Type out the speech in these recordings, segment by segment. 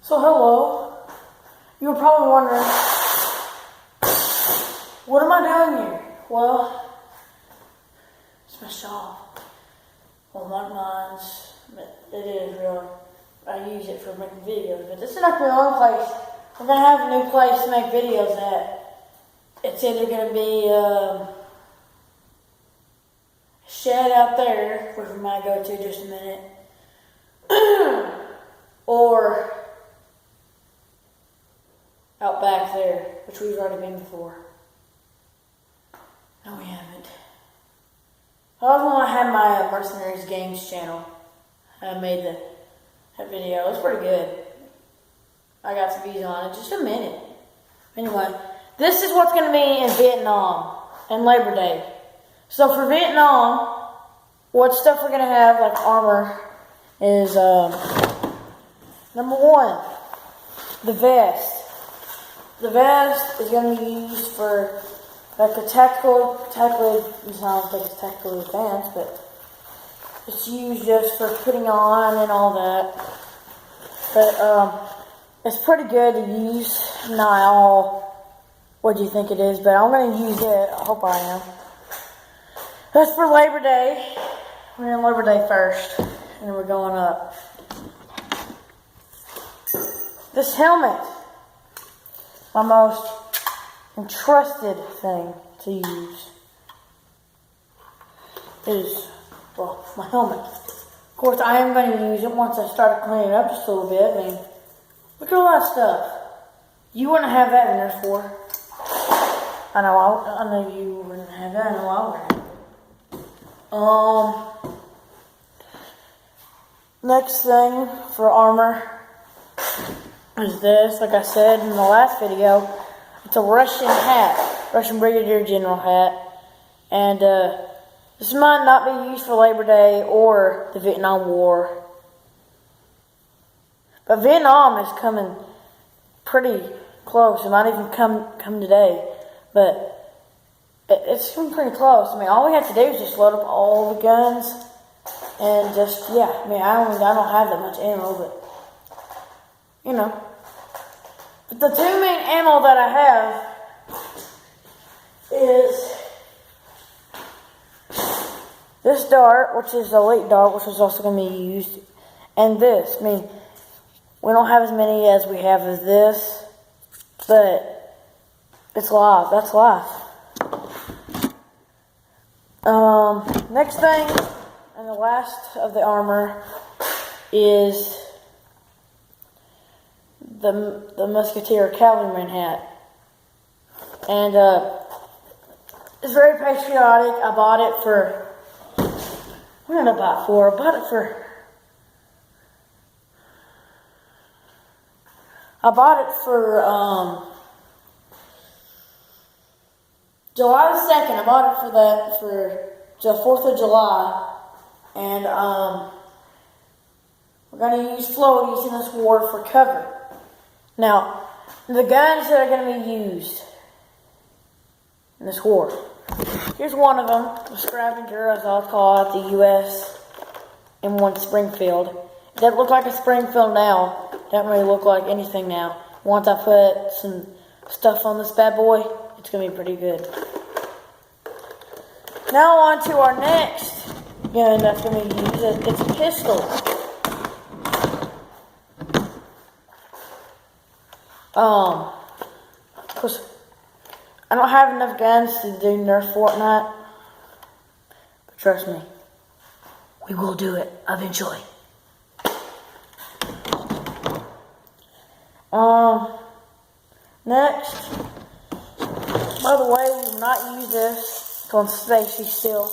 So hello, you're probably wondering, what am I doing here? Well, it's my shop. Well, not mine's, but it is really. I use it for making videos, but this is not the only place. We're gonna have a new place to make videos at. It's either gonna be a shed out there, which we might go to in just a minute, or out back there, which we've already been before. No, we haven't. I was when I had my Mercenaries Games channel. I made that video. It was pretty good. I got some views on it. Just a minute. Anyway, this is what's going to be in Vietnam and Labor Day. So for Vietnam, what stuff we're going to have, like armor, is number one, the vest. The vest is going to be used for like a tactical, I don't think it's tactical advance, but it's used just for putting on and all that. But it's pretty good to use. Not all what do you think it is, but I'm going to use it. I hope I am. That's for Labor Day. We're in Labor Day first, and then we're going up. This helmet, my most entrusted thing to use, is, well, my helmet. Of course, I am going to use it once I start cleaning it up just a little bit. I mean, look at all that stuff. You wouldn't have that in there for. I know you wouldn't have that. I know I wouldn't. Next thing for armor is this. Like I said in the last video, it's a Russian hat, Russian Brigadier General hat, and this might not be used for Labor Day or the Vietnam War, but Vietnam is coming pretty close. It might even come today, but it's coming pretty close. I mean, all we have to do is just load up all the guns and just, yeah. I mean, I don't have that much ammo, but you know. But the two main ammo that I have is this dart, which is the elite dart, which is also going to be used, and this. I mean, we don't have as many as we have of this, but it's live. That's live. Next thing, and the last of the armor, is the Musketeer Cavalryman hat. And it's very patriotic. I bought it for, what did I buy it for? I bought it for July the 2nd. I bought it for that, for the 4th of July. And we're going to use floaties in this war for cover. Now, the guns that are going to be used in this war. Here's one of them, the Scavenger, as I'll call it, the US M1 Springfield. It doesn't look like a Springfield now. It doesn't really look like anything now. Once I put some stuff on this bad boy, it's going to be pretty good. Now on to our next gun that's going to be used. It's a pistol. Of course, I don't have enough guns to do Nerf Fortnite, but trust me, we will do it eventually. Next, by the way, we will not use this. It's on Stacy still.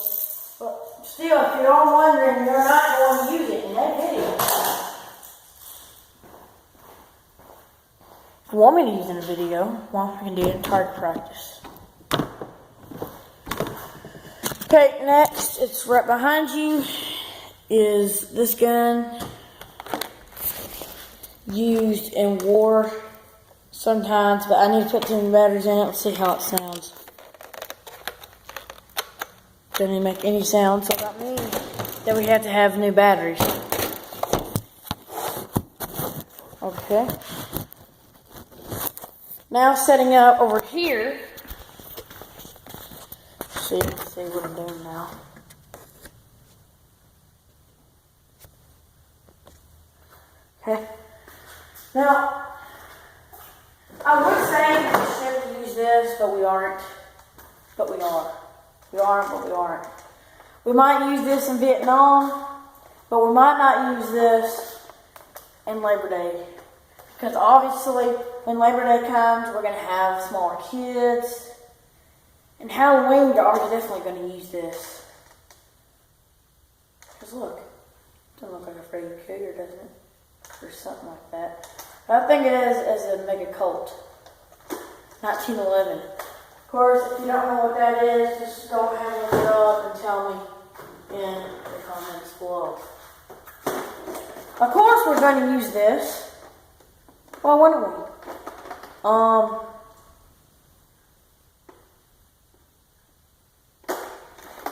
But still, if you're all wondering, you're not going to use it in that video. If you want me to use it in a video, well, I can do it in target practice. Okay, next, it's right behind you, is this gun used in war sometimes, but I need to put some batteries in it and see how it sounds. Doesn't make any sound, so that means that we have to have new batteries. Okay. Now setting up over here. See what I'm doing now. Okay. Now, I would say we should use this, but we aren't. But we are. We aren't, but we aren't. We might use this in Vietnam, but we might not use this in Labor Day. Because obviously, when Labor Day comes, we're going to have smaller kids. And Halloween, you're definitely going to use this. Because look, it doesn't look like a Freddy Krueger, doesn't it? Or something like that. But I think it is as a Mega Colt. 1911. Of course, if you don't know what that is, just go ahead and look it up and tell me in the comments below. Of course, we're going to use this. Why wouldn't we?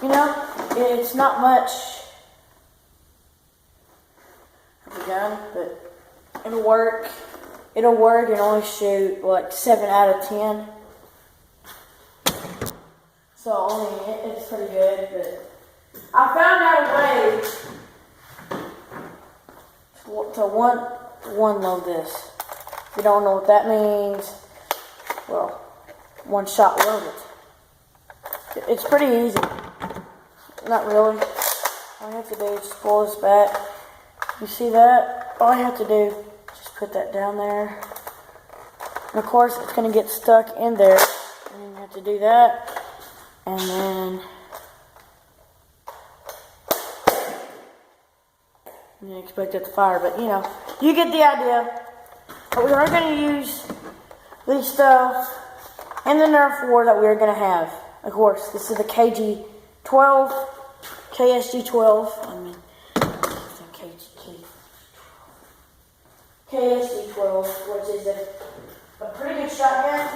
You know, it's not much of a gun, but it'll work. It'll work and only shoot like 7 out of 10. So it's pretty good. But I found out a way to one load this. If you don't know what that means, well, one shot load it. It's pretty easy. Not really. All you have to do is just pull this back. You see that? All you have to do is just put that down there. And of course, it's going to get stuck in there. And then you have to do that. And then you expect it to fire. But, you know, you get the idea. But we are going to use these stuff and the Nerf war that we are going to have. Of course, this is the KSG-12. KSG-12, which is a pretty good shotgun.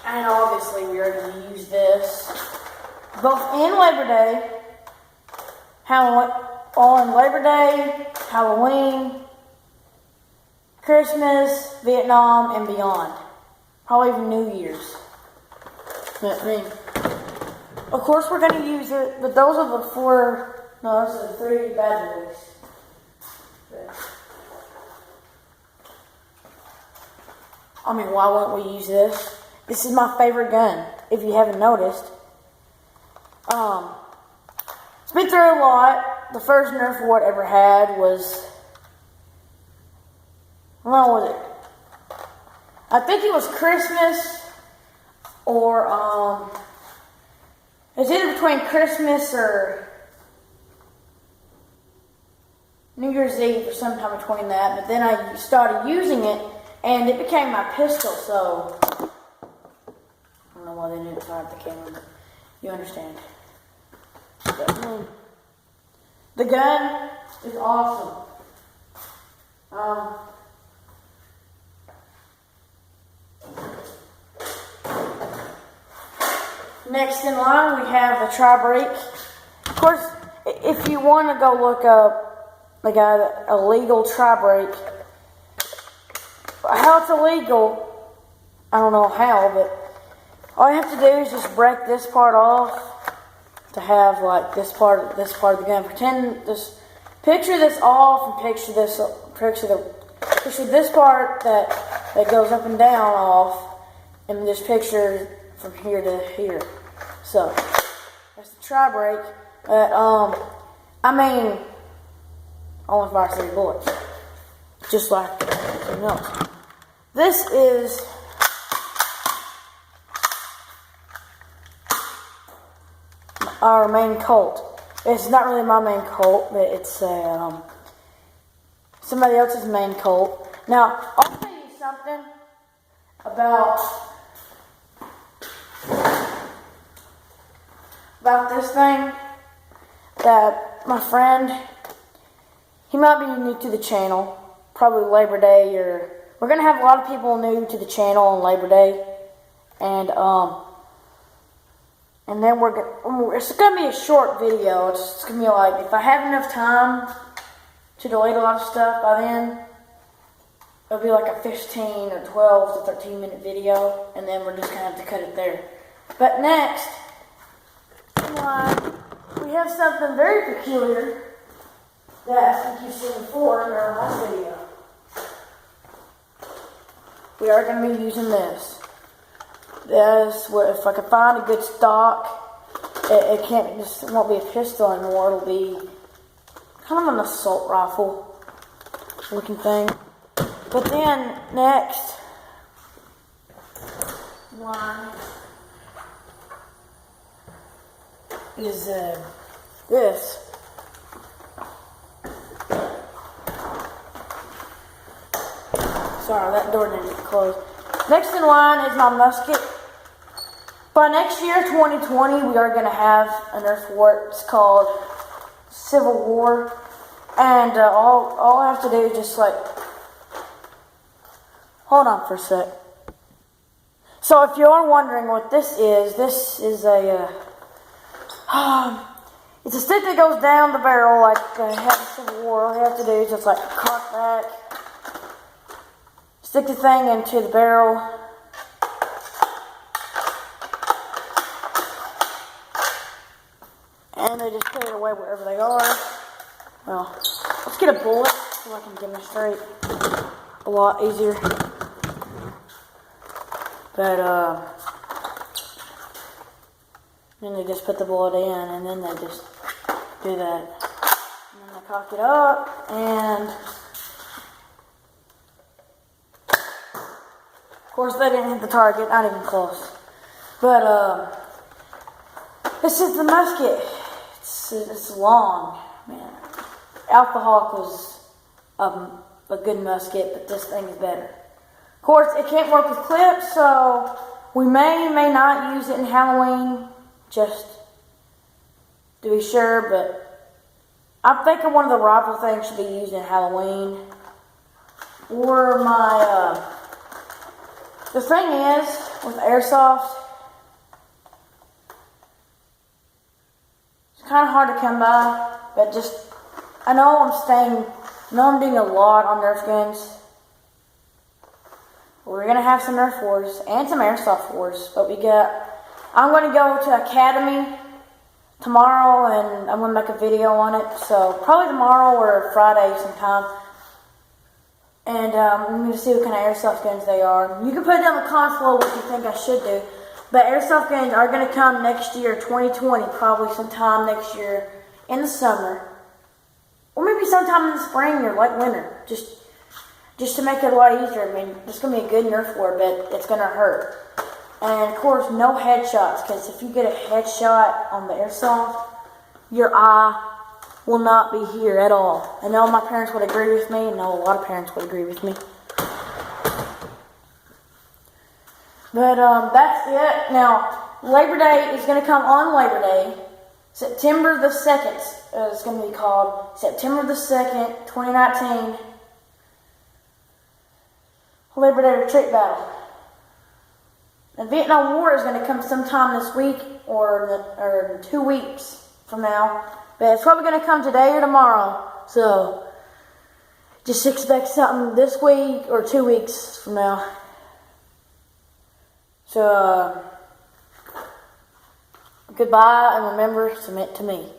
And obviously we are going to use this both in Labor Day, on Labor Day, Halloween, Christmas, Vietnam, and beyond. Probably even New Year's. I mean, of course we're going to use it, but those are those are the 3 bad boys. I mean, why wouldn't we use this? This is my favorite gun, if you haven't noticed. It's been through a lot. The first Nerf war I ever had was, how long was it? I think it was Christmas, or, it was either between Christmas or New Year's Eve or sometime between that, but then I started using it, and it became my pistol, so I don't know why they didn't fire up the camera, but you understand. But, the gun is awesome. Next in line, we have the Tri-Brake. Of course, if you want to go look up the guy, illegal Tri-Brake, how it's illegal, I don't know how, but all you have to do is just break this part off to have like this part of the gun. Picture this off, and picture this part that goes up and down off, and just picture from here to here. So that's the Tri-Brake. I mean, only fires 3 bullets, just like everything else. This is our main Colt. It's not really my main Colt, but it's somebody else's main Colt. Now, I'll tell you something about this thing, that my friend, he might be new to the channel, probably Labor Day, or we're going to have a lot of people new to the channel on Labor Day, and then it's going to be a short video. It's going to be like, if I have enough time, to delete a lot of stuff. By then, it'll be like a 15 or 12 to 13 minute video, and then we're just gonna have to cut it there. But next, we have something very peculiar that I think you've seen before in our last video. We are going to be using this. This, if I can find a good stock, it won't be a pistol anymore. It'll be kind of an assault rifle looking thing. But then next one is this. Sorry, that door didn't close. Next in line is my musket. By next year, 2020, we are going to have a Nerf war. It's called Civil War. And all I have to do is just like... Hold on for a sec. So if you're wondering what this is a... it's a stick that goes down the barrel like Heavy Civil War. All you have to do is just like cock back, stick the thing into the barrel, and they just put it away wherever they are. Well, let's get a bullet so I can demonstrate a lot easier. But then they just put the bullet in, and then they just do that. And then they cock it up, and of course they didn't hit the target, not even close. But this is the musket. It's long, man. Alpha Hawk was a good musket, but this thing is better. Of course, it can't work with clips, so we may not use it in Halloween, just to be sure, but I'm thinking one of the rifle things should be used in Halloween. Or the thing is, with airsoft, it's kind of hard to come by, but I know I'm doing a lot on Nerf guns. We're going to have some Nerf wars and some airsoft wars, but I'm going to go to Academy tomorrow, and I'm going to make a video on it, so probably tomorrow or Friday sometime. And I'm going to see what kind of airsoft guns they are. You can put down the comments below what you think I should do. But airsoft guns are going to come next year, 2020, probably sometime next year in the summer. Or maybe sometime in the spring or late winter. Just to make it a lot easier. I mean, it's going to be a good Nerf war, but it's going to hurt. And, of course, no headshots, because if you get a headshot on the airsoft, your eye will not be here at all. I know my parents would agree with me. I know a lot of parents would agree with me. But that's it. Now, Labor Day is going to come on Labor Day. September the 2nd is going to be called. September the 2nd, 2019. Labor Day Retreat Battle. The Vietnam War is going to come sometime this week or 2 weeks from now. But it's probably going to come today or tomorrow. So, just expect something this week or 2 weeks from now. So, goodbye, and remember, submit to me.